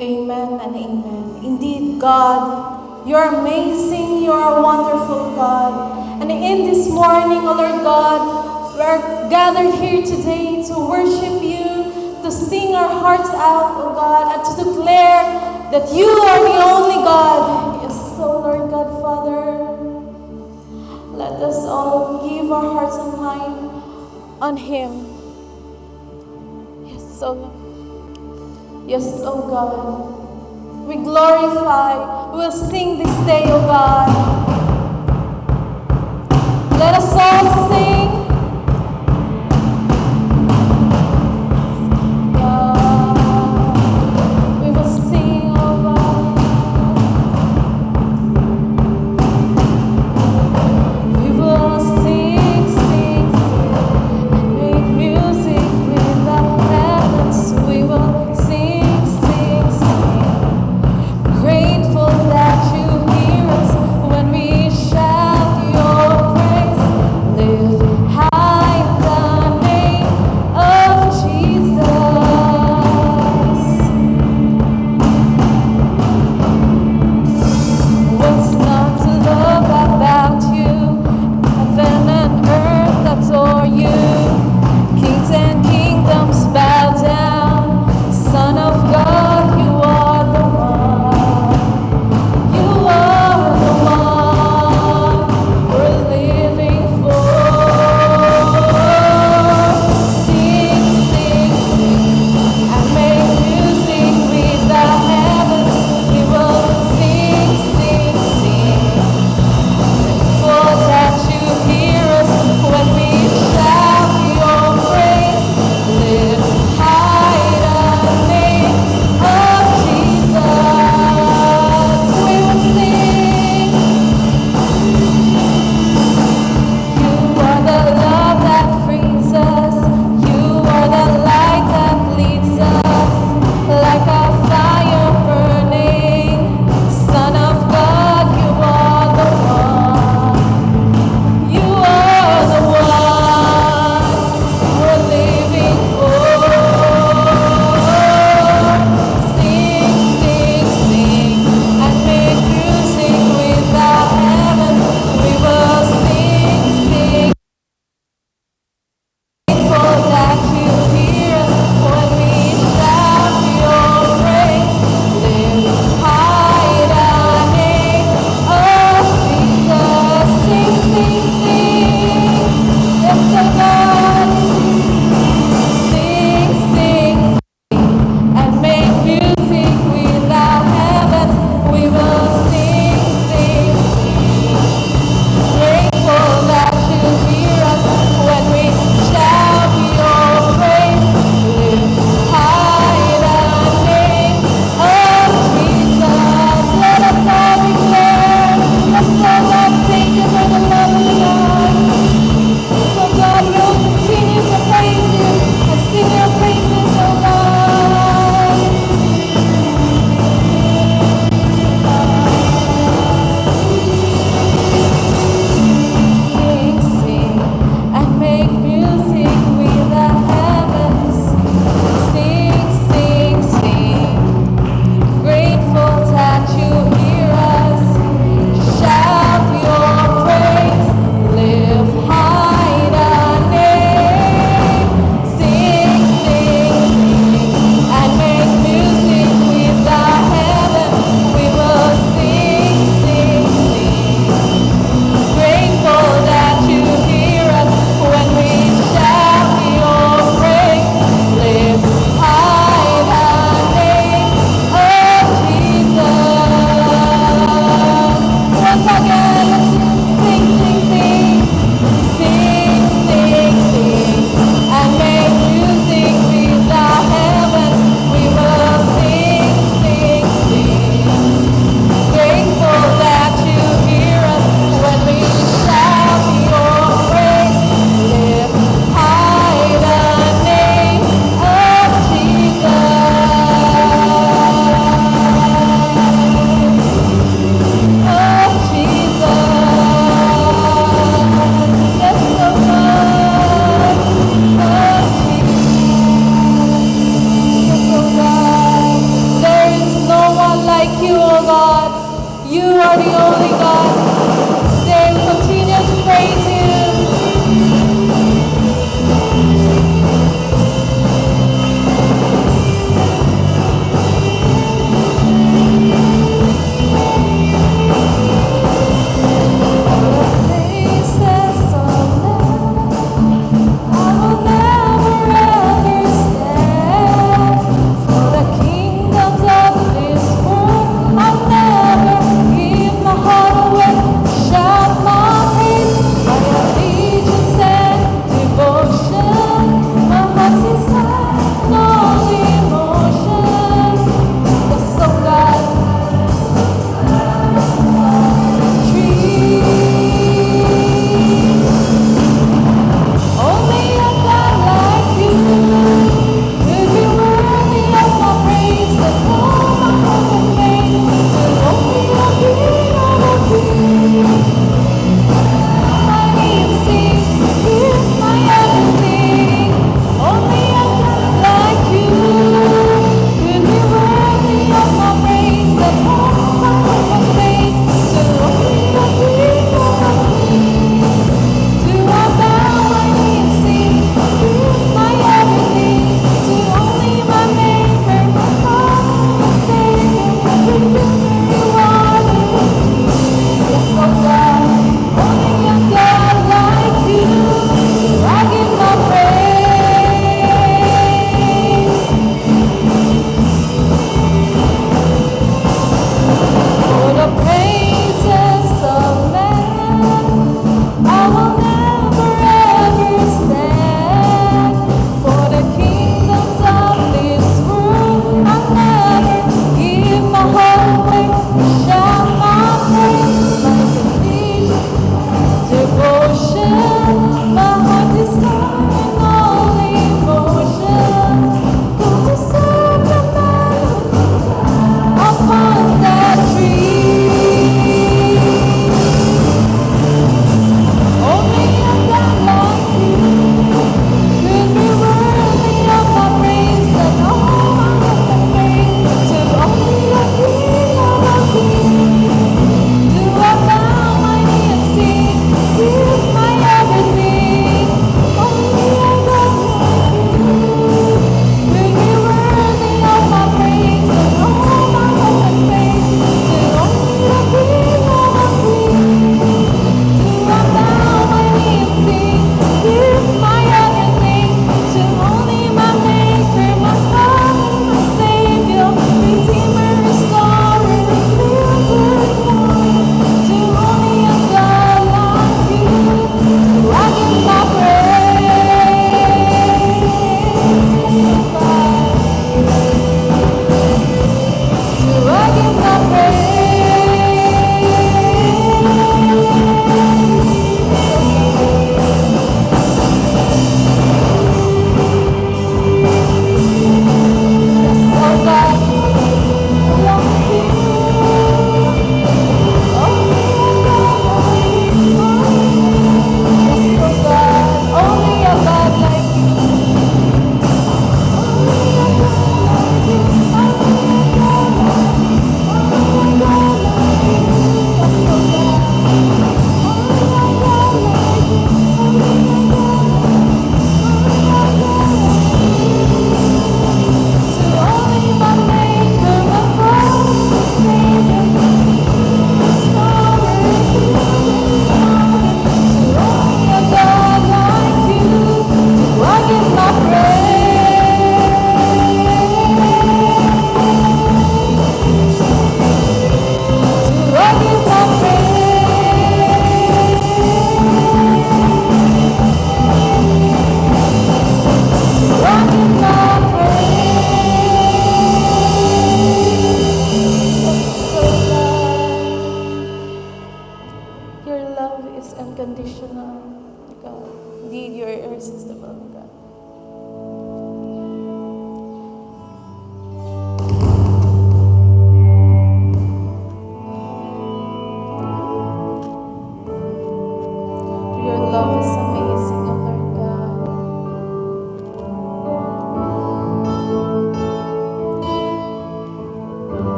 Amen and amen. Indeed, God, you're amazing, you're a wonderful God. And in this morning, O Lord God, we're gathered here today to worship you, to sing our hearts out, O God, and to declare that you are the only God. Yes, so Lord God, Father, let us all give our hearts and mind on Him. Yes, so Yes, oh God. We glorify, we'll sing this day, oh God. Let us all sing. God, we will sing, oh God. We will sing, sing, sing, and make music in the heavens. We will sing, sing, sing. Grateful that you hear us when we shout your praise. Lift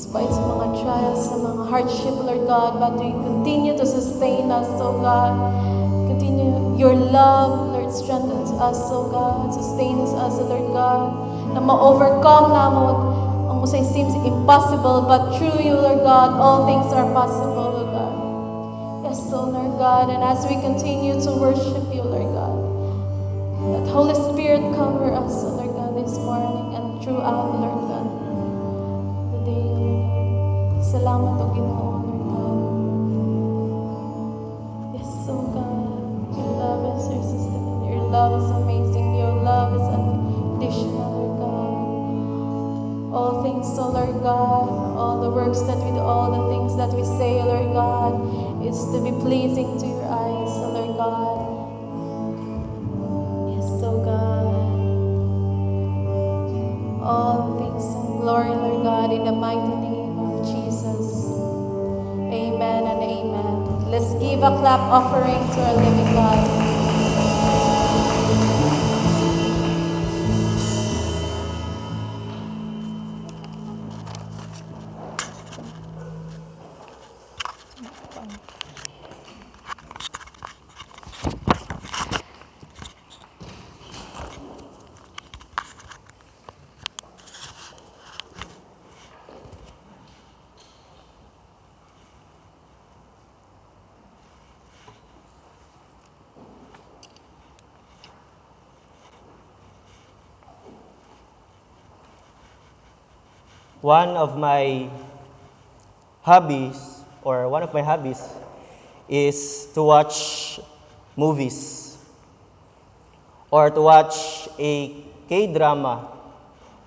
despite sa mga trials, sa mga hardship, Lord God, but you continue to sustain us, oh God. Continue your love, Lord, strengthens us, oh God, sustains us, Lord God, na ma-overcome na mo ang musay seems impossible, but through you, Lord God, all things are possible, Lord God. Yes, so Lord God, and as we continue to worship you, Lord God, that Holy Spirit cover us, Lord God, this morning and throughout, Lord God, the day, Lord God. Salamat o Ginoo, Lord God. Yes, so God, your love is irresistible. Your love is amazing. Your love is unconditional, Lord God. All things, oh Lord God, all the works that we do, all the things that we say, Lord God, is to be pleasing to your eyes, oh Lord God. So God, all things in glory, Lord God, in the mighty name of Jesus. Amen and amen. Let's give a clap offering to our living God. One of my hobbies is to watch movies or to watch a K-drama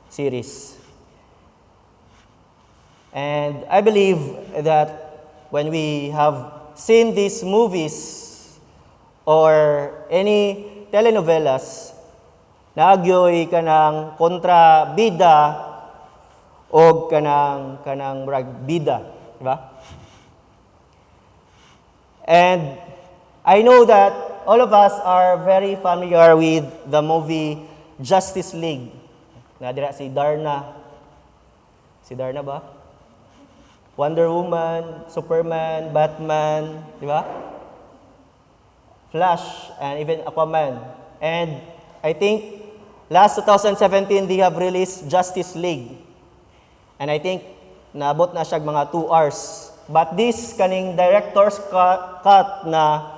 series. And I believe that when we have seen these movies or any telenovelas, naagyoy ka ng kontrabida o kanang bida, di ba? And I know that all of us are very familiar with the movie Justice League. Nadira si Darna. Si Darna ba? Wonder Woman, Superman, Batman, di ba? Flash, and even Aquaman. And I think last 2017, they have released Justice League. And I think naabot na siya mga 2 hours. But this kaning director's cut na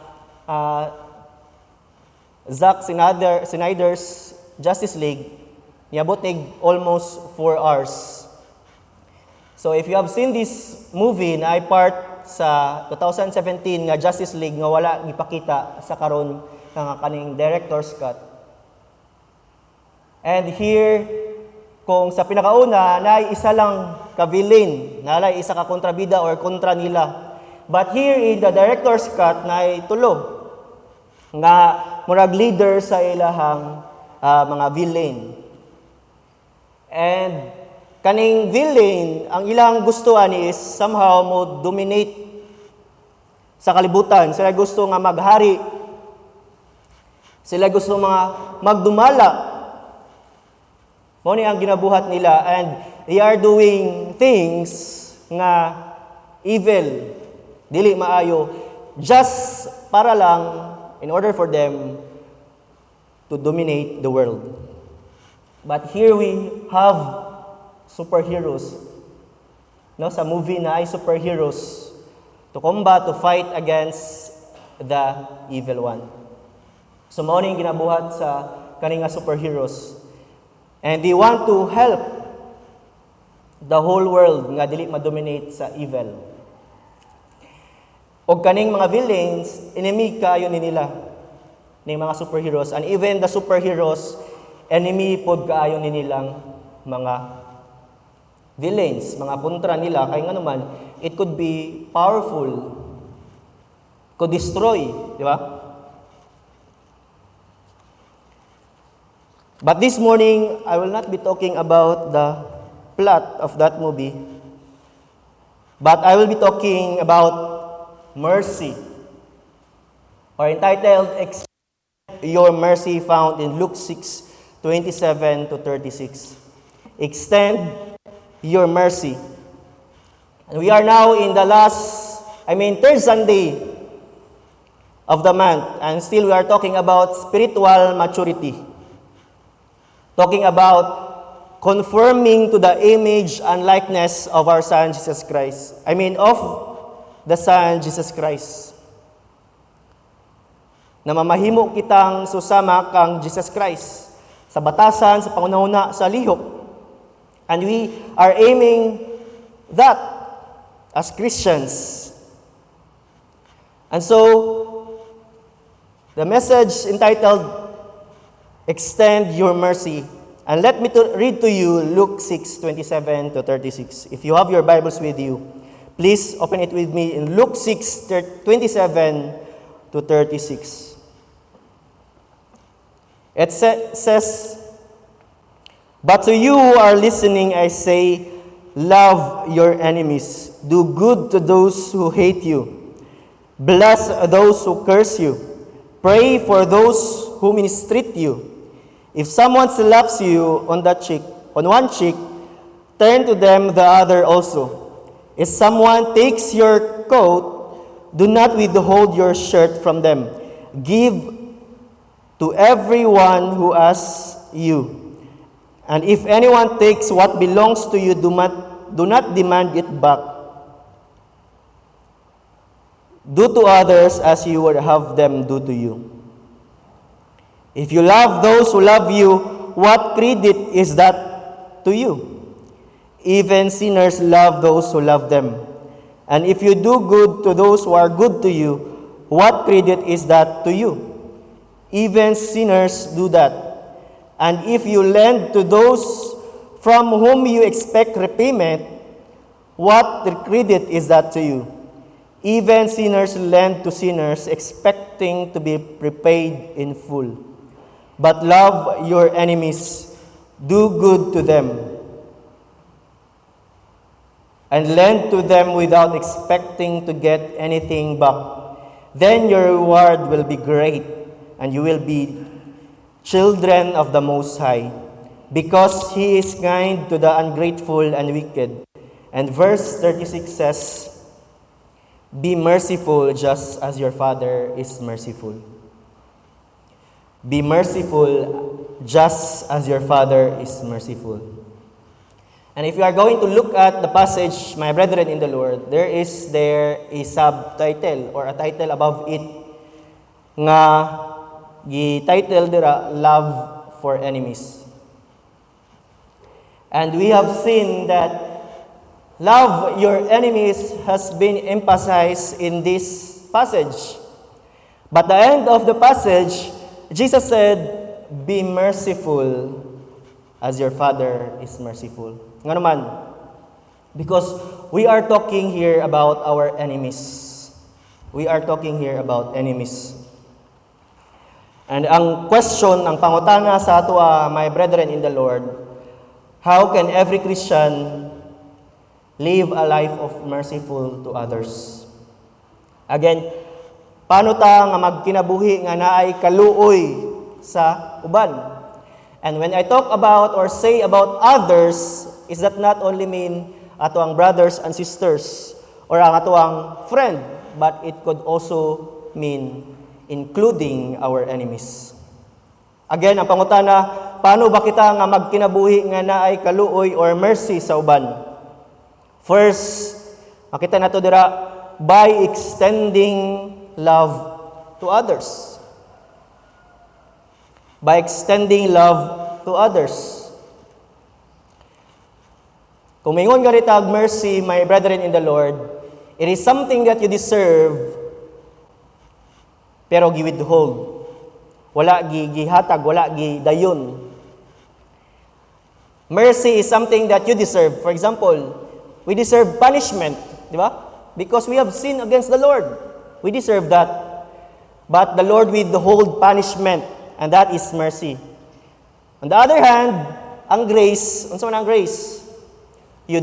Zack Snyder's Justice League, niabot nig almost 4 hours. So if you have seen this movie na ay part sa 2017 nga Justice League nga wala gipakita sa karon nga kaning director's cut. And here, kung sa pinakauna, naay isa lang ka-villain, naay isa ka kontrabida or kontra nila. But here in the director's cut, naay tulo nga murag leader sa ilahang mga villain. And kaning villain, ang ilang gustuan is somehow mo dominate sa kalibutan. Sila gusto nga maghari. Sila gusto mga magdumala. Mo ni ang ginabuhat nila, and they are doing things nga evil, dili maayo, just para lang in order for them to dominate the world. But here we have superheroes. No, sa movie na ay superheroes to combat, to fight against the evil one. So mao ni ginabuhat sa kaning nga superheroes. And they want to help the whole world nga dili ma-dominate sa evil. Og kaning mga villains, enemy kaayo ni nila ning mga superheroes, and even the superheroes, enemy pod kaayo ni nilang mga villains, mga kontra nila kay nganuman it could be powerful, could destroy, di ba? But this morning, I will not be talking about the plot of that movie, but I will be talking about mercy, or entitled, Extend Your Mercy, found in Luke 6:27 to 36. Extend your mercy. And we are now in the third Sunday of the month, and still we are talking about spiritual maturity. Talking about conforming to the image and likeness of our Son, Jesus Christ. Of the Son, Jesus Christ. Na mamahimo kitang susama kang Jesus Christ sa batasan, sa pangunahuna, sa lihok. And we are aiming that as Christians. And so, the message entitled, Extend Your Mercy. And let me read to you Luke 6:27 to 36. If you have your Bibles with you, please open it with me in Luke 6:27 to 36. It says, "But to you who are listening, I say, love your enemies. Do good to those who hate you. Bless those who curse you. Pray for those who mistreat you. If someone slaps you on one cheek, turn to them the other also. If someone takes your coat, do not withhold your shirt from them. Give to everyone who asks you. And if anyone takes what belongs to you, do not demand it back. Do to others as you would have them do to you. If you love those who love you, what credit is that to you? Even sinners love those who love them. And if you do good to those who are good to you, what credit is that to you? Even sinners do that. And if you lend to those from whom you expect repayment, what credit is that to you? Even sinners lend to sinners, expecting to be repaid in full. But love your enemies, do good to them, and lend to them without expecting to get anything back. Then your reward will be great, and you will be children of the Most High, because He is kind to the ungrateful and wicked." And verse 36 says, "Be merciful just as your Father is merciful." Be merciful just as your Father is merciful. And if you are going to look at the passage, my brethren in the Lord, there a subtitle or a title above it nga gi-title dira, Love for Enemies. And we have seen that love your enemies has been emphasized in this passage. But the end of the passage, Jesus said, "Be merciful as your Father is merciful." Nga naman, because we are talking here about our enemies. We are talking here about enemies. And ang question, ang pangutana sa ato, my brethren in the Lord, how can every Christian live a life of merciful to others? Again, paano ta nga magkinabuhi nga naay kaluoy sa uban? And when I talk about or say about others, is that not only mean ato ang brothers and sisters or ang ato ang friend, but it could also mean including our enemies. Again, ang pangutana, paano ba kita nga magkinabuhi nga naay kaluoy or mercy sa uban? First, makita nato dira, by extending love to others. By extending love to others. Kung mingon ka ritag mercy, my brethren in the Lord, it is something that you deserve, pero giwithhold. Wala gihatag, wala gidayon. Mercy is something that you deserve. For example, we deserve punishment, di ba? Because we have sinned against the Lord. We deserve that. But the Lord withhold punishment, and that is mercy. On the other hand, ang grace, unsa man ang grace? You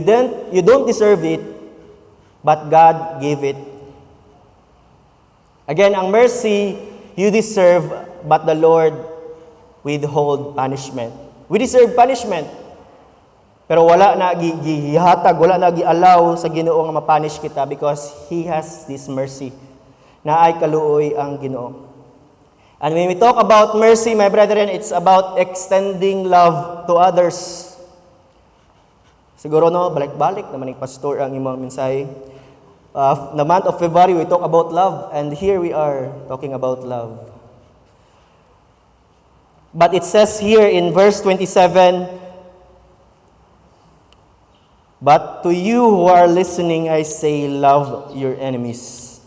don't deserve it, but God gave it. Again, ang mercy, you deserve, but the Lord withhold punishment. We deserve punishment. Pero wala na gihatag, wala na gi-allow sa Ginoo nga mapunish kita because He has this mercy. Na ay kaluoy ang Ginoo. And when we talk about mercy, my brethren, it's about extending love to others. Siguro no, balik-balik naman yung pastor ang imong mensahe. The month of February, we talk about love, and here we are talking about love. But it says here in verse 27, "But to you who are listening, I say, love your enemies."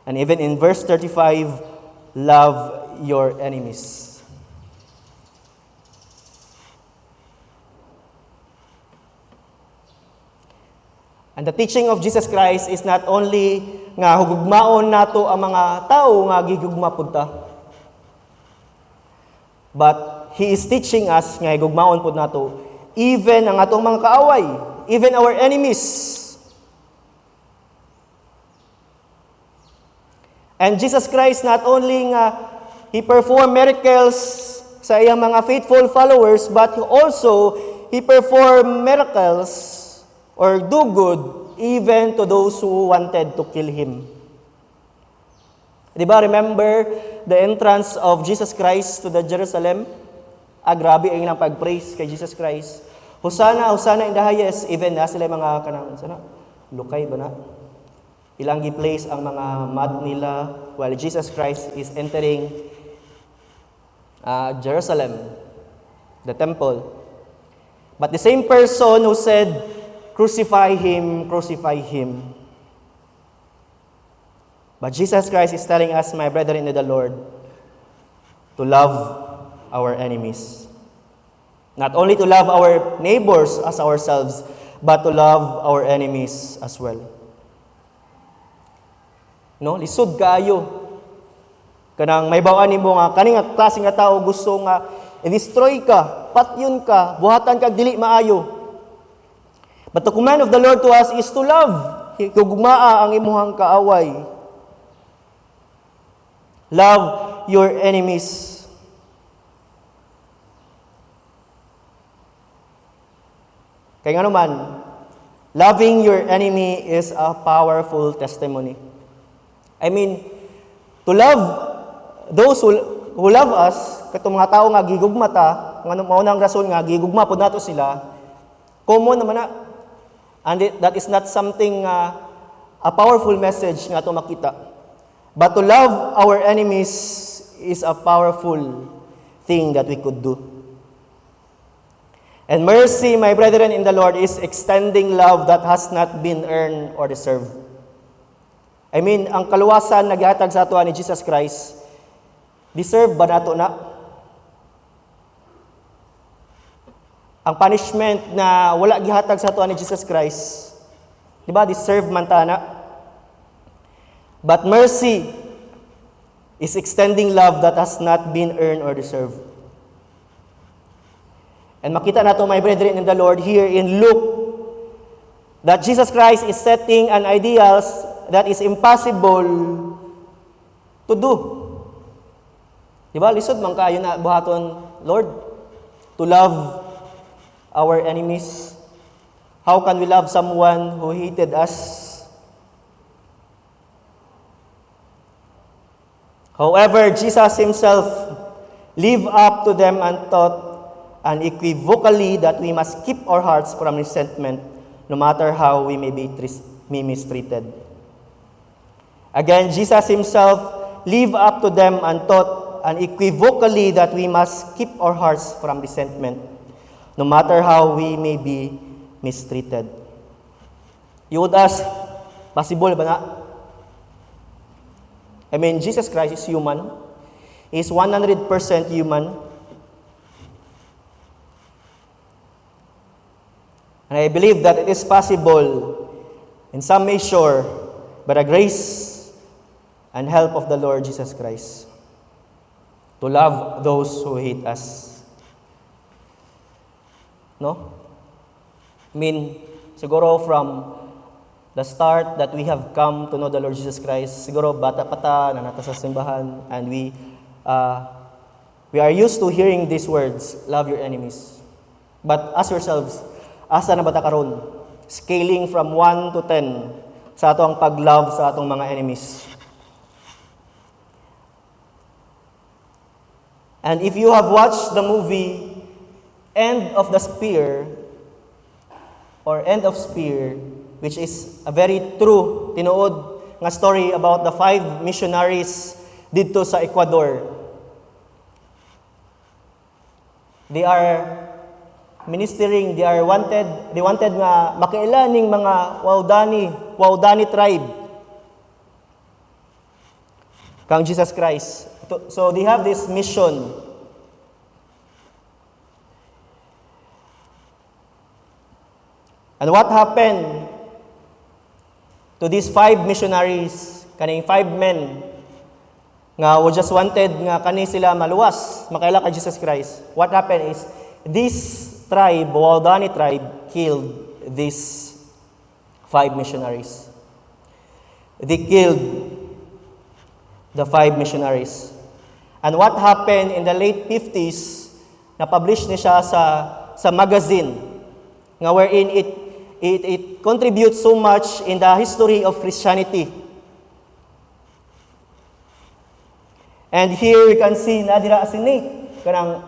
And even in verse 35, love your enemies. And the teaching of Jesus Christ is not only nga hugugmaon nato ang mga tao nga gigugma pud ta. But He is teaching us nga higugmaon pud nato even ang atong mga kaaway, even our enemies. And Jesus Christ not only nga He performed miracles sa iyang mga faithful followers, but He performed miracles or do good even to those who wanted to kill Him. Diba, remember the entrance of Jesus Christ to the Jerusalem? Grabe ang ilang pag-praise kay Jesus Christ. Hosanna, Hosanna in the highest. Even na sila mga kanang, lukay ba na? Ilang gi-place ang mga mat nila while Jesus Christ is entering Jerusalem, the temple. But the same person who said, crucify Him, crucify Him. But Jesus Christ is telling us, my brethren in the Lord, to love our enemies. Not only to love our neighbors as ourselves, but to love our enemies as well. No, lisod kaayo. Kanang may bawaan nimo nga kaning klase nga tao gusto nga i-destroy ka, patyon ka, buhatan kag dili maayo. But the command of the Lord to us is to love. Higugmaa ang imuhang kaaway. Love your enemies. Kaya nga naman, loving your enemy is a powerful testimony. I mean, to love those who love us, katong mga tao nga gigugma ta, nga maunang rason nga gigugma pud nato sila, common naman na. And that is not something, a powerful message nga ito makita. But to love our enemies is a powerful thing that we could do. And mercy, my brethren in the Lord, is extending love that has not been earned or deserved. I mean, ang kaluwasan na gihatag sa ato ni Jesus Christ, deserve ba nato na? Ang punishment na wala gihatag sa ato ni Jesus Christ, di ba, deserve man ta na? But mercy is extending love that has not been earned or deserved. And makita nato, my brethren in the Lord, here in Luke, that Jesus Christ is setting an ideals that is impossible to do. Di ba, lisod man kayo na buhaton, Lord, to love our enemies. How can we love someone who hated us? However, Jesus Himself lived up to them and taught unequivocally that we must keep our hearts from resentment, no matter how we may be mistreated. Again, Jesus Himself lived up to them and taught unequivocally that we must keep our hearts from resentment, no matter how we may be mistreated. You would ask, possible ba na? I mean, Jesus Christ is human. He is 100% human. And I believe that it is possible, in some measure, by the grace and help of the Lord Jesus Christ, to love those who hate us. No? I mean, siguro from the start that we have come to know the Lord Jesus Christ, siguro bata pa ta, nanata sa simbahan, and we are used to hearing these words, love your enemies. But ask yourselves, asa na bata karon? Scaling from 1 to 10 sa atong pag-love sa atong mga enemies. And if you have watched the movie End of the Spear, or End of Spear, which is a very true, tinuod nga story about the 5 missionaries dito sa Ecuador. They are ministering, they wanted nga makailaning mga Waodani tribe kang Jesus Christ. So they have this mission. And what happened to these 5 missionaries, kaning 5 men nga who just wanted nga kani sila maluwas, makaila kay Jesus Christ. What happened is this tribe, Waodani tribe, killed these 5 missionaries. They killed the 5 missionaries. And what happened in the late 50s, na-publish ni siya sa magazine nga wherein it contributes so much in the history of Christianity. And here we can see nadira si Nate, kanang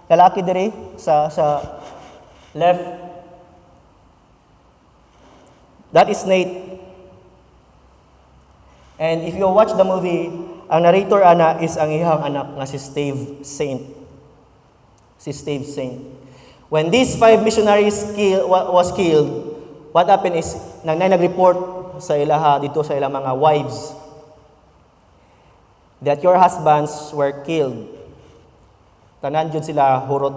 lalaki diri sa left. That is Nate. And if you watch the movie, ang narrator ana is ang iyang anak nga si Steve Saint. Si Steve Saint. When these 5 missionaries was killed, what happened is nag-report sa ilaha dito sa ilang mga wives that your husbands were killed. Tanan jud sila hurot.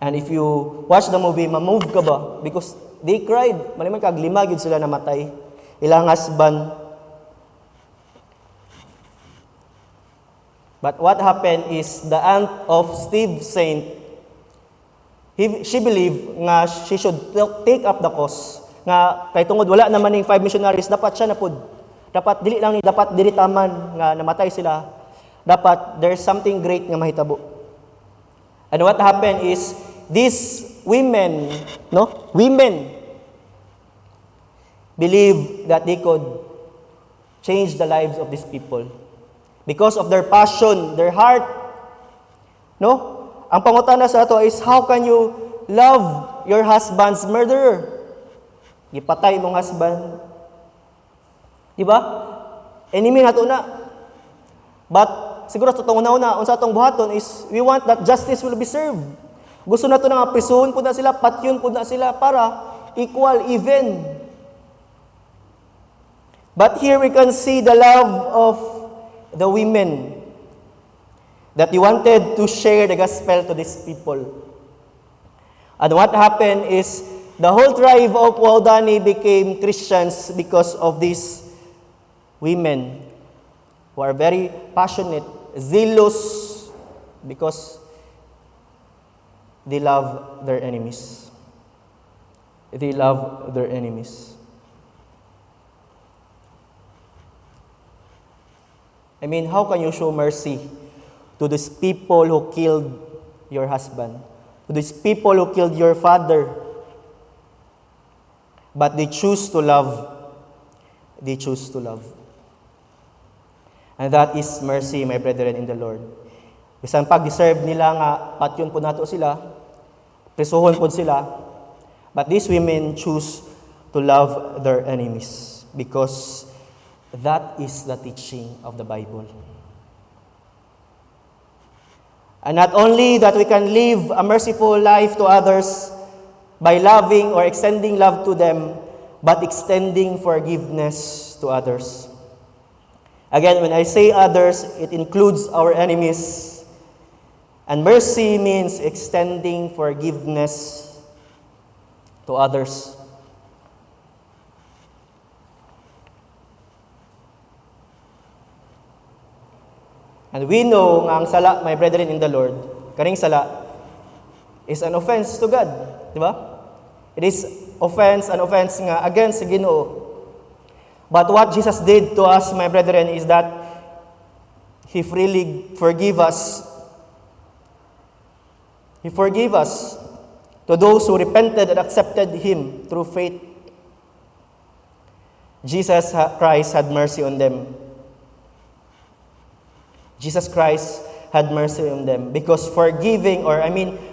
And if you watch the movie, ma-move ka ba? Because they cried. Maniman kag 5 gyud sila namatay. Ilang husband. But what happened is the aunt of Steve Saint, she believed nga she should take up the cause. Nga kay tungod wala naman ning 5 missionaries, dapat siya na pud. Dapat dili lang ni dapat dili taman nga namatay sila. Dapat there's something great nga mahitabo. And what happened is these women believe that they could change the lives of these people. Because of their passion, their heart. No? Ang pangutana sa ato is, how can you love your husband's murderer? Gipatay mong husband. Diba? Enemy nato na. But, siguro sa itong una-una, unsa itong buhaton is, we want that justice will be served. Gusto na ito na nga, prisuhon po na sila, patyon po na sila para equal, even. But here we can see the love of the women that they wanted to share the gospel to these people. And what happened is the whole tribe of Waodani became Christians because of these women who are very passionate, zealous, because they love their enemies. They love their enemies. I mean, how can you show mercy to these people who killed your husband, to these people who killed your father, but they choose to love. They choose to love. And that is mercy, my brethren in the Lord. Bisan pag-deserve nila nga patyon po nato sila, prisuhon po sila, but these women choose to love their enemies because that is the teaching of the Bible. And not only that we can live a merciful life to others by loving or extending love to them, but extending forgiveness to others. Again, when I say others, it includes our enemies. And mercy means extending forgiveness to others. And we know nga ang sala, my brethren in the Lord, kaning sala is an offense to God, di ba? It is an offense nga against Ginoo. But what Jesus did to us, my brethren, is that He freely forgive us. He forgive us to those who repented and accepted Him through faith. Jesus Christ had mercy on them. Jesus Christ had mercy on them because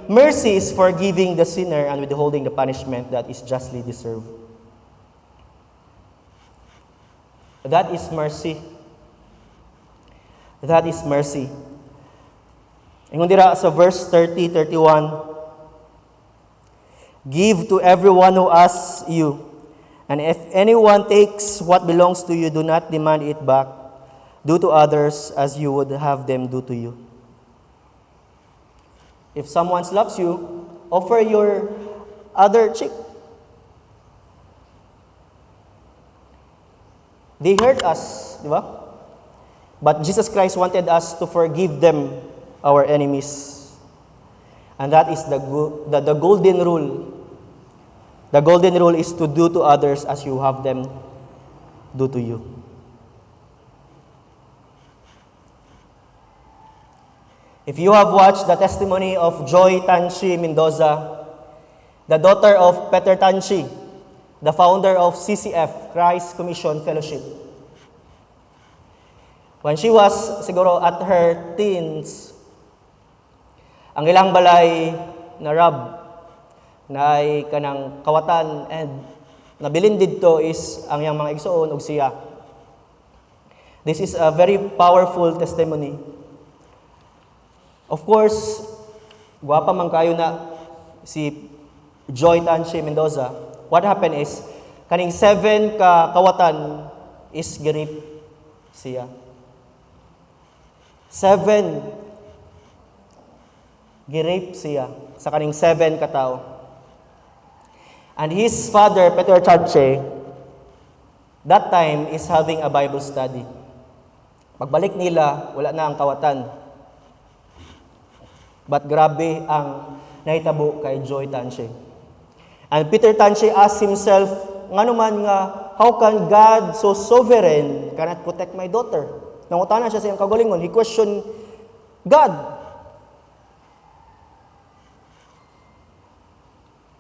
mercy is forgiving the sinner and withholding the punishment that is justly deserved. That is mercy. That is mercy. Ingon dira sa verse 30, 31, give to everyone who asks you, and if anyone takes what belongs to you, do not demand it back. Do to others as you would have them do to you. If someone slaps you, offer your other cheek. They hurt us, di ba? But Jesus Christ wanted us to forgive them, our enemies. And that is the golden rule. The golden rule is to do to others as you have them do to you. If you have watched the testimony of Joy Tanchi Mendoza, the daughter of Peter Tanchi, the founder of CCF, Christ Commission Fellowship. When she was siguro at her teens, ang ilang balay na rab na ay kanang kawatan and nabilin didto is ang yang mga igsoon ug siya. This is a very powerful testimony. Of course, guwapa man kayo na si Joy Tanchi Mendoza. What happened is, kaning 7 ka kawatan is girip siya. 7 girip siya sa kaning 7 ka tao. And his father, Peter Tanchi, that time is having a Bible study. Pagbalik nila, wala na ang kawatan. But grabe ang nahitabo kay Joy Tanchi. And Peter Tanchi asked himself, ngano man nga, how can God so sovereign cannot protect my daughter? Nangutana siya sa iyang kagalingon. He questioned God.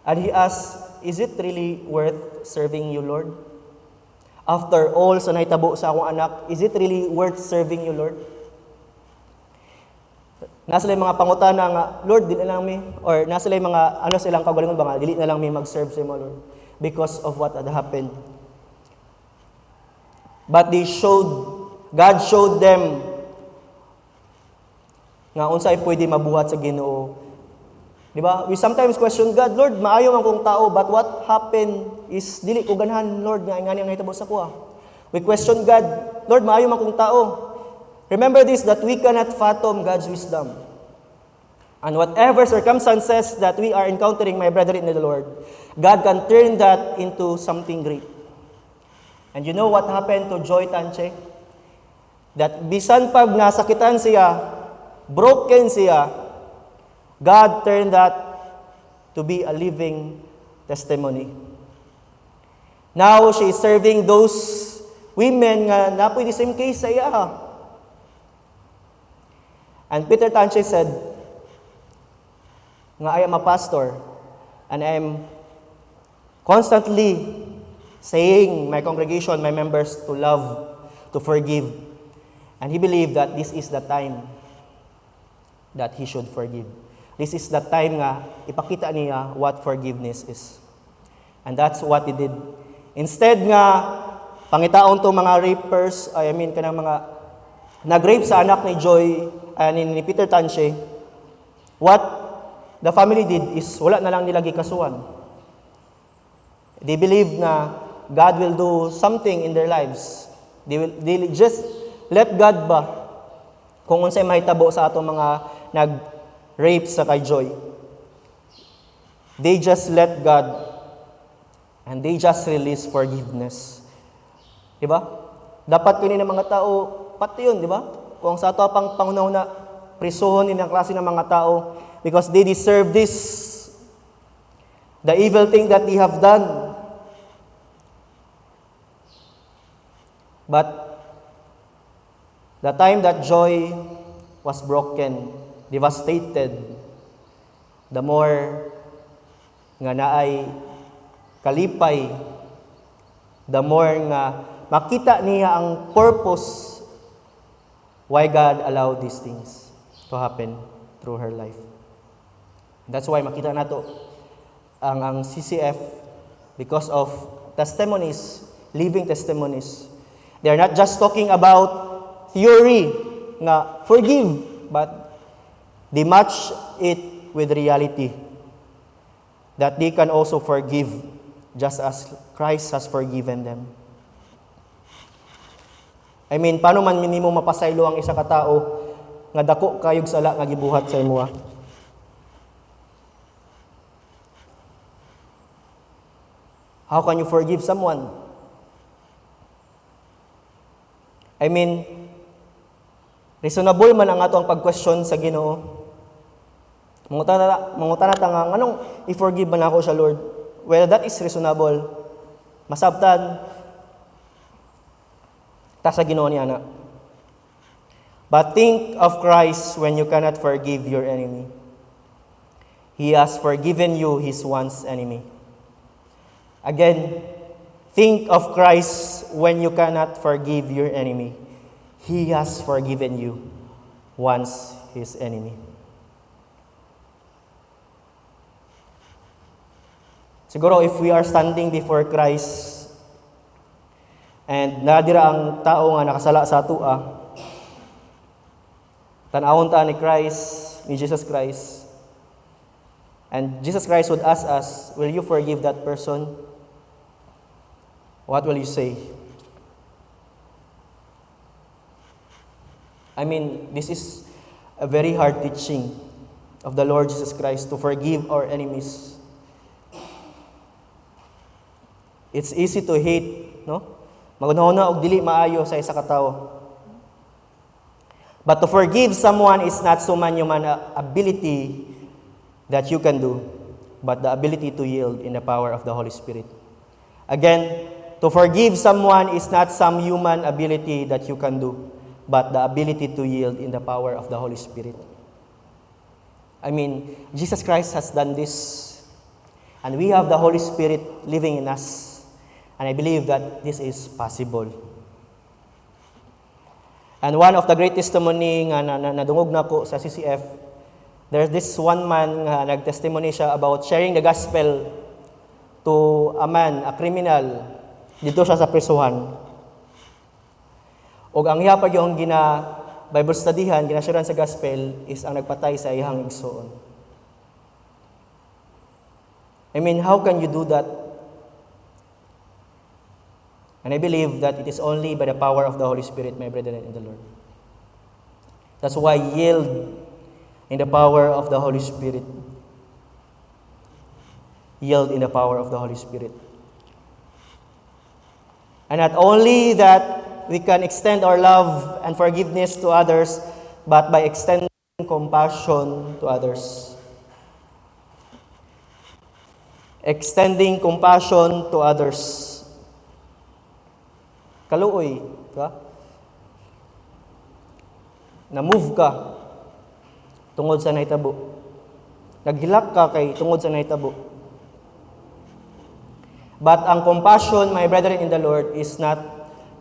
And he asked, is it really worth serving you, Lord? After all sa nahitabo sa akong anak, is it really worth serving you, Lord? Nasa lang mga pangutana nga, Lord, dili na lang mi, or nasa lang mga, silang kagalingon ba nga, dili na lang mi mag-serve sa mo, Lord, because of what had happened. But God showed them nga unsay pwede mabuhat sa Ginoo. Di ba? We sometimes question God, Lord, maayo man kong tao, but what happened is dili ko ganahan, Lord, nga ingani ang hitabo sa kuha. We question God, Lord, maayo man kong tao. Remember this, that we cannot fathom God's wisdom. And whatever circumstances that we are encountering, my brethren in the Lord, God can turn that into something great. And you know what happened to Joy Tanchi? That bisan pag nasakitan siya, broken siya, God turned that to be a living testimony. Now, she is serving those women nga napoy the same case sa iya. And Peter Tanchi said, nga I am a pastor and I am constantly saying my congregation, my members to love, to forgive. And he believed that this is the time that he should forgive. This is the time nga ipakita niya what forgiveness is. And that's what he did. Instead nga pangitaon to mga rapers, kanang mga nag-rape sa anak ni Joy, ni Peter Tanchi, what the family did is wala na lang nila gikasuhan. They believe na God will do something in their lives. They just let God ba kung unsay mahitabo sa atong mga nag-rape sa kay Joy. They just let God and they just release forgiveness. Diba? Dapat kini ng mga tao pati yun, di ba? Kung sa ato pang pangunaw prisuhon din ang klase ng mga tao because they deserve this, the evil thing that they have done. But the time that Joy was broken, devastated, the more nga naay kalipay, the more nga makita niya ang purpose why God allowed these things to happen through her life. That's why makita nato ang CCF, because of testimonies, living testimonies. They are not just talking about theory nga forgive, but they match it with reality, that they can also forgive just as Christ has forgiven them. I mean, paano man minimo mapasaylo ang isa ka tao nga dako kayog sala nga gibuhat sa imuha? How can you forgive someone? I mean, reasonable man ang ato ang pag-question sa Ginoo. Mangutan na nga, anong i-forgive man ako siya, Lord? Well, that is reasonable. Masabtan, ta sa Ginoo niya na. But think of Christ when you cannot forgive your enemy. He has forgiven you his once enemy. Again, think of Christ when you cannot forgive your enemy. He has forgiven you once his enemy. Siguro if we are standing before Christ and nadira ang tao nga nakasala sa atua, tanawon ta ni Christ, ni Jesus Christ, and Jesus Christ would ask us, will you forgive that person? What will you say? I mean, this is a very hard teaching of the Lord Jesus Christ to forgive our enemies. It's easy to hate, no? Magunahuna og dili maayo sa isa ka tawo. But to forgive someone is not so man human ability that you can do, but the ability to yield in the power of the Holy Spirit. Again, to forgive someone is not some human ability that you can do, but the ability to yield in the power of the Holy Spirit. I mean, Jesus Christ has done this, and we have the Holy Spirit living in us, and I believe that this is possible. And one of the great testimony nga nadungog na ko sa CCF, there's this one man nga nagtestimony siya about sharing the gospel to a man, a criminal, dito siya sa prisuhan. Og ang iya pag yung Bible studyhan, ginasyaran sa gospel is ang nagpatay sa iyang igsoon. I mean, how can you do that? And I believe that it is only by the power of the Holy Spirit, my brethren in the Lord. That's why yield in the power of the Holy Spirit. Yield in the power of the Holy Spirit. And not only that we can extend our love and forgiveness to others, but by extending compassion to others. Extending compassion to others. Kaluoy, ka? Na-move ka tungod sa nahitabo. Naghilak ka kay tungod sa nahitabo. But ang compassion, my brethren in the Lord, is not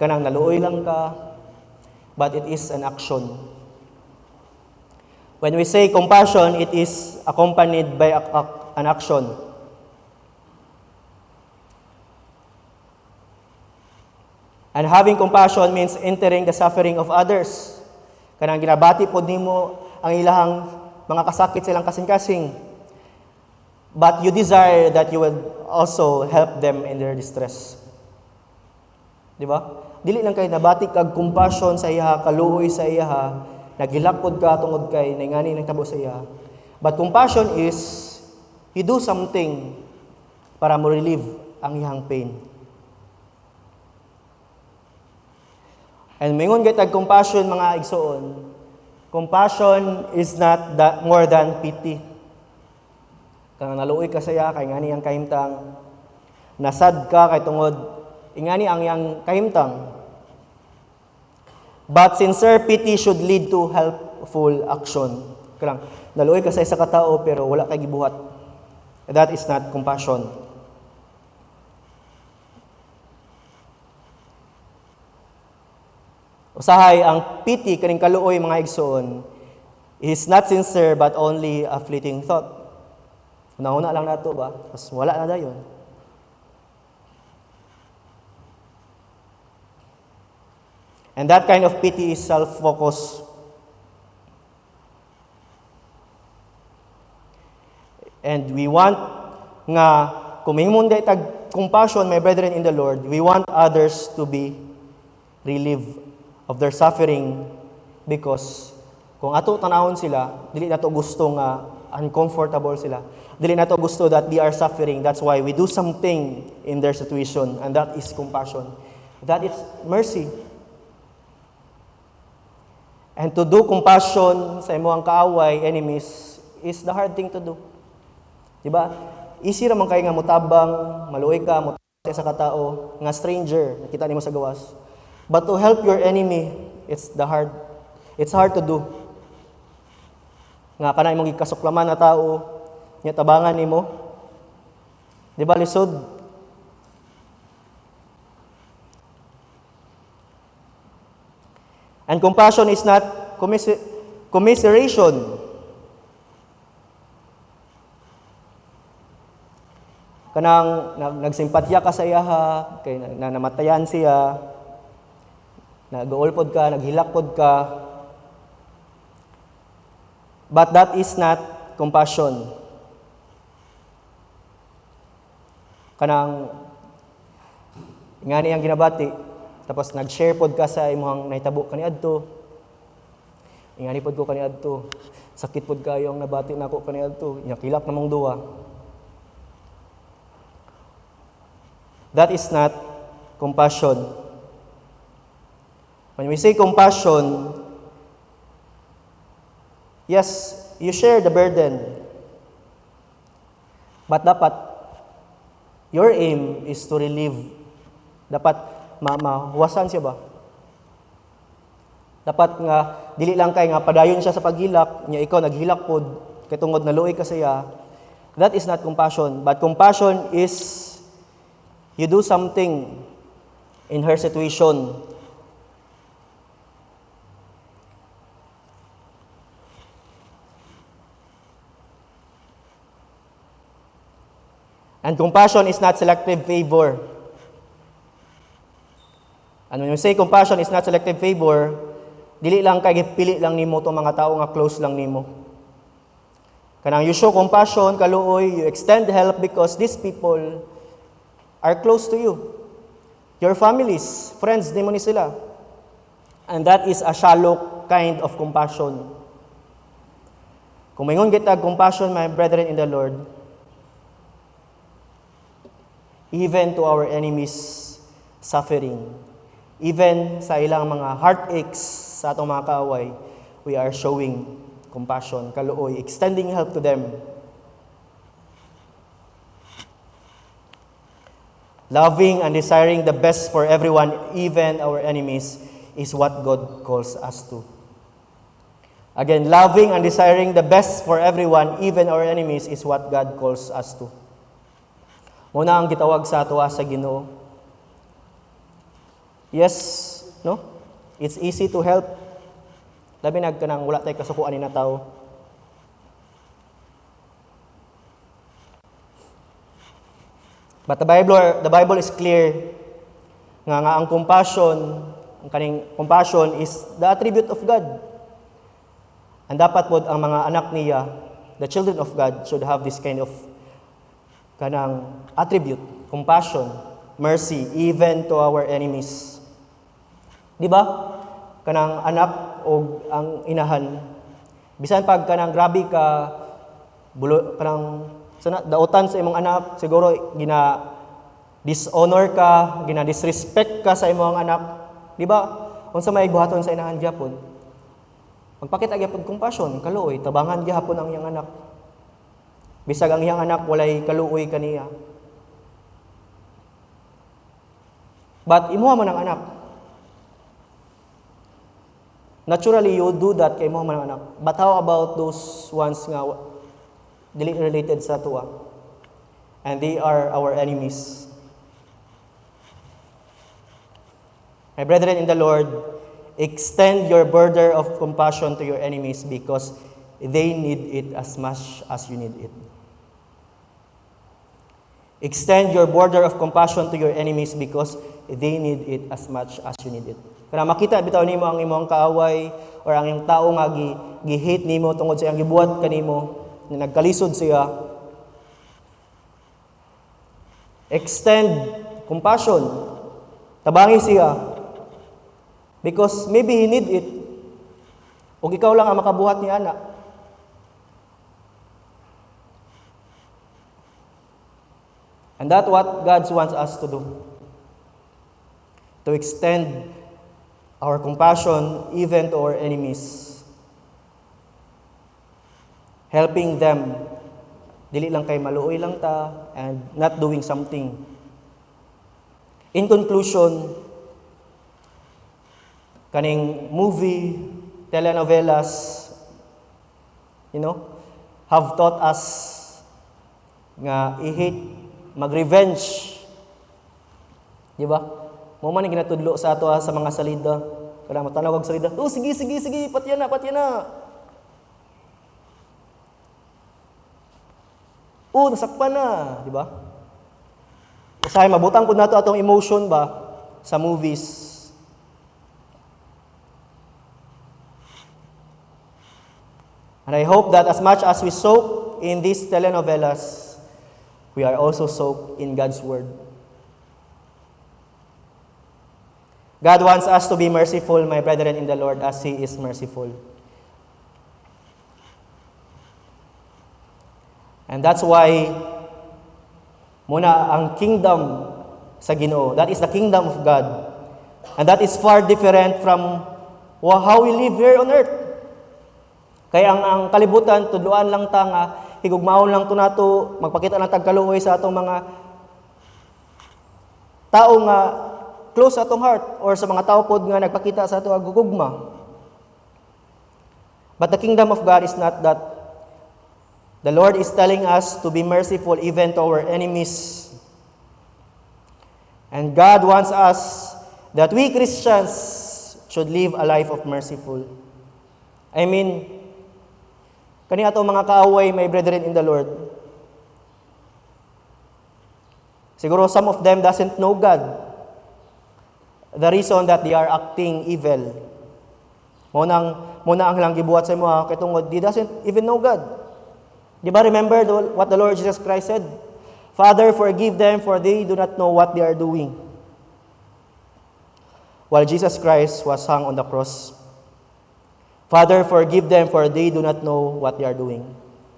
kanang naluoy lang ka, but it is an action. When we say compassion, it is accompanied by an action. And having compassion means entering the suffering of others. Kanang ginabati pod nimo ang ilahang mga kasakit silang kasing-kasing. But you desire that you will also help them in their distress. Di ba? Dili lang kay nabati kag compassion sa iya, kaluoy sa iya, nagilakod ka tungod kay nangani nang tabo sa iya. But compassion is you do something para mo relieve ang iyang pain. And mingon kay tag compassion mga igsoon, compassion is not that more than pity. Kang naluoy ka sa iya kay ngani ang kahimtang, nasad ka kay tungod ingani ang iyang kahimtang. But sincere pity should lead to helpful action. Karang naluoy ka sa isa ka tawo pero wala kay gibuhat. That is not compassion. Usahay ang pity kaning kaluoy mga igsoon is not sincere but only a fleeting thought. Una-una lang nato ba? Tapos wala na dayon. And that kind of pity is self-focused. And we want nga kumihimon day tag compassion, my brethren in the Lord, we want others to be relieved of their suffering because kung ato tanawon sila, dili nato gusto nga uncomfortable sila. Dili nato gusto that they are suffering. That's why we do something in their situation, and that is compassion. That is mercy. And to do compassion sa imong kaaway, enemies, is the hard thing to do. Diba? Easy raman kay nga mutabang, maluoy ka, mutabang sa katao, nga stranger, nakita nimo sa gawas. But to help your enemy, it's hard to do. Nga kana imong gikasuklaman na tao, nya tabangan nimo. Di ba lisod? And compassion is not commiseration. Kanang nagsimpatya ka sa iyaha, kay namatayan siya, nag-uulpod ka, naghilakpod ka. But that is not compassion. Kanang ngani ang ginabati, tapos nag-share pod ka sa imong nahitabo kaniadto. Ingani pod ko kaniadto. Sakit pod kayo ang nabati nako kaniadto. Yakilak namong duwa. That is not compassion. When we say compassion, yes, you share the burden. But dapat, your aim is to relieve. Dapat, mahuwasan siya ba? Dapat nga, dili lang kay nga padayon siya sa paghilak, niya ikaw naghilak pod, kay tungod na luoy ka siya. That is not compassion. But compassion is, you do something in her situation. And compassion is not selective favor. And when you say compassion is not selective favor, dili lang kay gipili lang nimo tong mga tao nga close lang nimo. Kanang you show compassion, kaluoy, you extend help because these people are close to you. Your families, friends, nimo ni sila. And that is a shallow kind of compassion. Kung maingon kita compassion, my brethren in the Lord, even to our enemies' suffering, even sa ilang mga heartaches sa atong mga kaaway, we are showing compassion, kaluoy, extending help to them. Loving and desiring the best for everyone, even our enemies, is what God calls us to. Again, loving and desiring the best for everyone, even our enemies, is what God calls us to. Muna ang gitawag sa ato sa Ginoo. Yes, no? It's easy to help. Labi nagkanang wala tay kasukuan ni na tao. But the Bible is clear nga ang compassion, ang kaning compassion is the attribute of God. And dapat pod ang mga anak niya, the children of God, should have this kind of kanang attribute, compassion, mercy, even to our enemies. Di ba? Kanang anak o ang inahan, bisan pag kanang grabe ka, kanang dautan sa imong anak, siguro dishonor ka, disrespect ka sa imong anak. Di ba? Unsa may buhaton sa inahan gyapon? Magpakita gyapon compassion, kaluoy, tabangan gyapon ang iyang anak. Bisag ang iyang anak walay kaluoy kaniya. But imuha man ang anak. Naturally, you do that kay imuha man ang anak. But how about those ones nga dili related sa tuwa? and they are our enemies. My brethren in the Lord, extend your border of compassion to your enemies because they need it as much as you need it. Extend your border of compassion to your enemies because they need it as much as you need it. Kaya makita bitaw nimo ang imong kaaway or ang imong tao nga gi-hate nimo tungod sa iyang gibuhat kanimo, na nagkalisod siya. Extend compassion. Tabangi siya. Because maybe he need it. O ikaw lang ang makabuhat ni ana. And that's what God wants us to do. To extend our compassion even to our enemies. Helping them. Dili lang kay maluoy lang ta and not doing something. In conclusion, kaning movie, telenovelas, have taught us nga i-hate, mag-revenge. Di ba? Mo man ginatudlo sa ato sa mga salida. Kada matanaw og salida, "Oh, sige, patyan na." Oh, nasakpan na, di ba? Usahay mabutang pud nato atong emotion ba sa movies. And I hope that as much as we soak in these telenovelas, we are also soaked in God's Word. God wants us to be merciful, my brethren in the Lord, as He is merciful. And that's why muna ang kingdom sa Ginoo, that is the kingdom of God. And that is far different from how we live here on earth. Kaya ang kalibutan, tudloan lang ta nga, higugmaon lang to nato, magpakita lang tagkaluoy sa atong mga tao nga close sa atong heart or sa mga tao pod nga nagpakita sa ato gugugma. But the kingdom of God is not that. The Lord is telling us to be merciful even to our enemies. And God wants us that we Christians should live a life of merciful. I mean, kani ato mga kaaway, my brethren in the Lord, siguro some of them doesn't know God. The reason that they are acting evil. Muna ang lang gibuhat sa mga katungod, they doesn't even know God. Di ba remember what the Lord Jesus Christ said? Father, forgive them for they do not know what they are doing. While Jesus Christ was hung on the cross, Father, forgive them for they do not know what they are doing.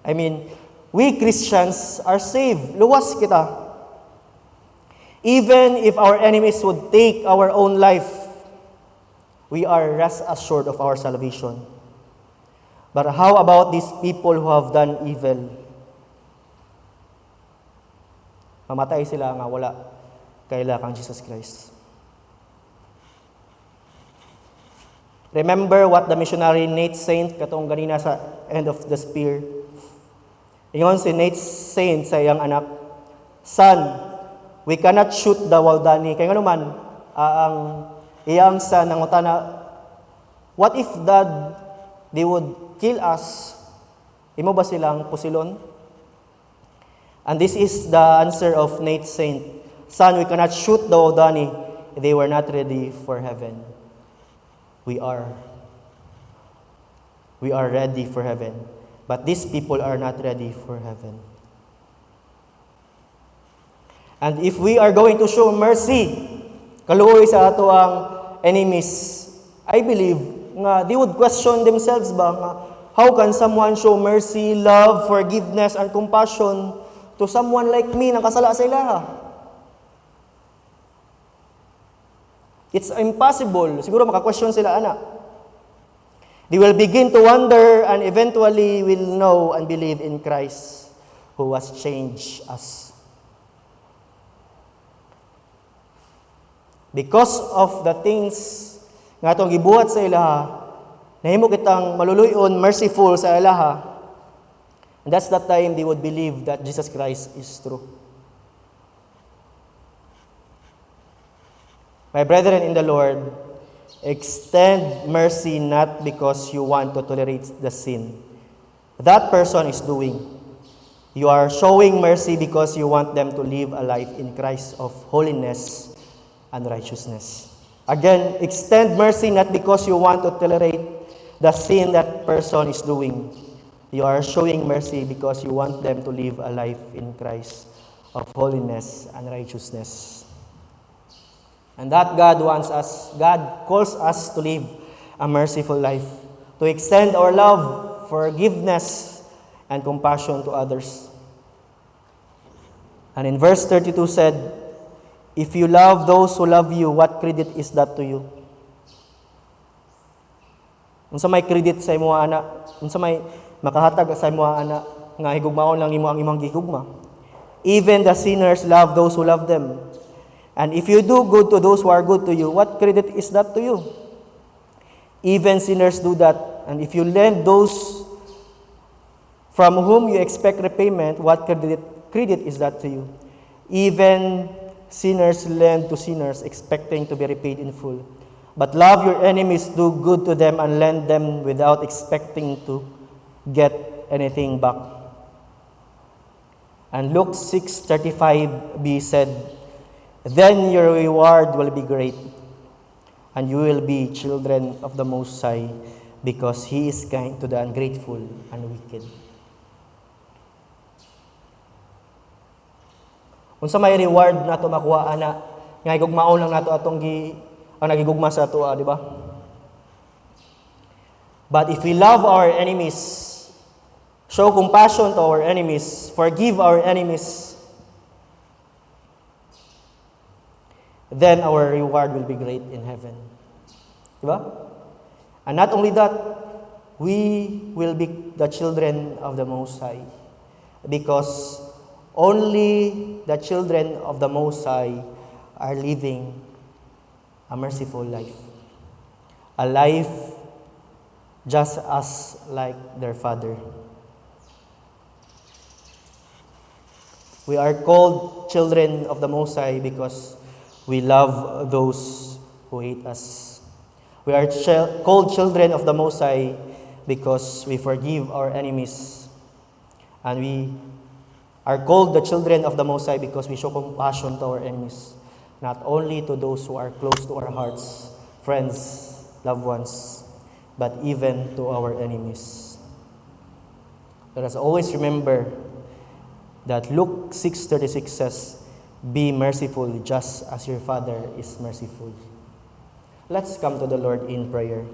I mean, we Christians are saved. Luwas kita. Even if our enemies would take our own life, we are rest assured of our salvation. But how about these people who have done evil? Mamatay sila nga wala kaila kang Jesus Christ. Remember what the missionary Nate Saint katong ganina sa end of the spear. Ingon si Nate Saint sa iyang anak, "Son, we cannot shoot the Waldani." Kaya nga naman, ang iyang son nangutana, "What if they would kill us? Imo ba silang pusilon?" And this is the answer of Nate Saint. "Son, we cannot shoot the Waldani. They were not ready for heaven. We are. We are ready for heaven. But these people are not ready for heaven." And if we are going to show mercy, kaluoy sa ato ang enemies, I believe nga they would question themselves ba nga, how can someone show mercy, love, forgiveness, and compassion to someone like me na kasala sa ilaha? It's impossible. Siguro maka-question sila, ana. They will begin to wonder and eventually will know and believe in Christ who has changed us. Because of the things nga itong gibuhat sa ilaha, nahimo kitang maluluyon, merciful sa ilaha. And that's the time they would believe that Jesus Christ is true. My brethren in the Lord, extend mercy not because you want to tolerate the sin that person is doing. You are showing mercy because you want them to live a life in Christ of holiness and righteousness. Again, extend mercy not because you want to tolerate the sin that person is doing. You are showing mercy because you want them to live a life in Christ of holiness and righteousness. And that God calls us to live a merciful life, to extend our love, forgiveness, and compassion to others. And in verse 32 said, if you love those who love you, what credit is that to you? Unsa may credit sa imong ana? Unsa may makahatag sa imong ana nga higugmaon lang nimo ang imong gihugma? Even the sinners love those who love them. And if you do good to those who are good to you, what credit is that to you? Even sinners do that. And if you lend those from whom you expect repayment, what credit is that to you? Even sinners lend to sinners, expecting to be repaid in full. But love your enemies, do good to them, and lend them without expecting to get anything back. And Luke 6:35b said, then your reward will be great, and you will be children of the Most High, because He is kind to the ungrateful and wicked. Unsa may reward nato makuha ana nga higugmaon lang nato atong nagigugma sa ato, di ba? But if we love our enemies, show compassion to our enemies, forgive our enemies, then our reward will be great in heaven. Di ba? And not only that, we will be the children of the Most High, because only the children of the Most High are living a merciful life. A life just as like their Father. We are called children of the Most High because we love those who hate us. We are called children of the Most High because we forgive our enemies. And we are called the children of the Most High because we show compassion to our enemies, not only to those who are close to our hearts, friends, loved ones, but even to our enemies. Let us always remember that Luke 6:36 says, be merciful just as your Father is merciful. Let's come to the Lord in prayer.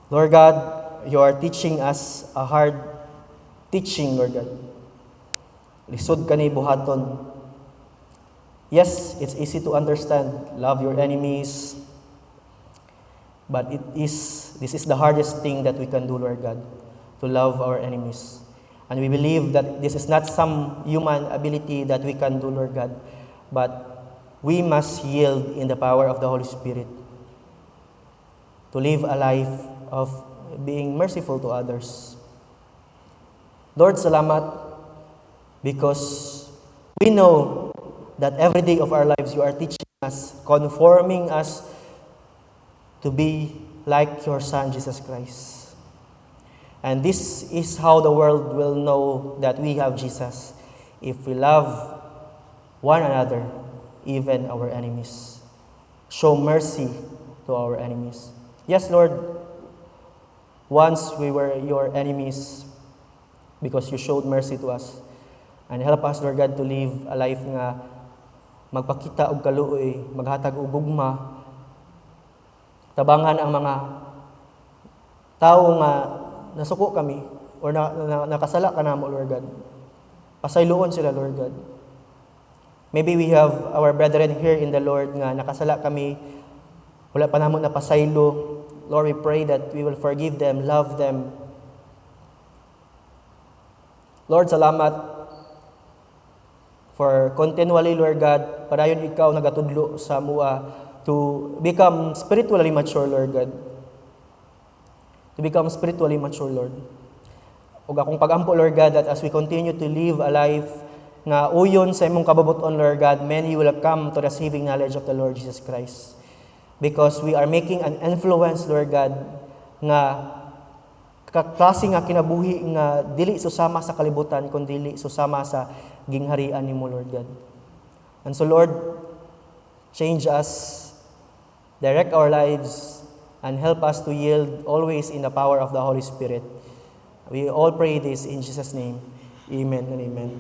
Lord God, you are teaching us a hard teaching, Lord God. Lisod ka ni buhaton. Yes, it's easy to understand. Love your enemies. But this is the hardest thing that we can do, Lord God, to love our enemies. And we believe that this is not some human ability that we can do, Lord God, but we must yield in the power of the Holy Spirit to live a life of being merciful to others. Lord, salamat, because we know that every day of our lives you are teaching us, conforming us to be like your Son, Jesus Christ. And this is how the world will know that we have Jesus, if we love one another, even our enemies. Show mercy to our enemies. Yes, Lord, once we were your enemies because you showed mercy to us. And help us, Lord God, to live a life nga magpakita og kaluoy, maghatag og gugma, tabangan ang mga tao nga nasuko kami or nakasala ka namo, Lord God. Pasayloon sila, Lord God. Maybe we have our brethren here in the Lord nga nakasala kami, wala pa namo na pasaylo. Lord, we pray that we will forgive them, love them. Lord, salamat for continually, Lord God, padayon ikaw nagatudlo sa mua to become spiritually mature, Lord God. To become spiritually mature, Lord. Ug akong pagampo, Lord God, that as we continue to live a life nga uyon sa imong kababuton, Lord God, many will come to the saving knowledge of the Lord Jesus Christ. Because we are making an influence, Lord God, nga kaklase nga kinabuhi nga dili susama sa kalibutan, kundi dili susama sa gingharian nimo, Lord God. And so, Lord, change us, direct our lives, and help us to yield always in the power of the Holy Spirit. We all pray this in Jesus' name. Amen and amen.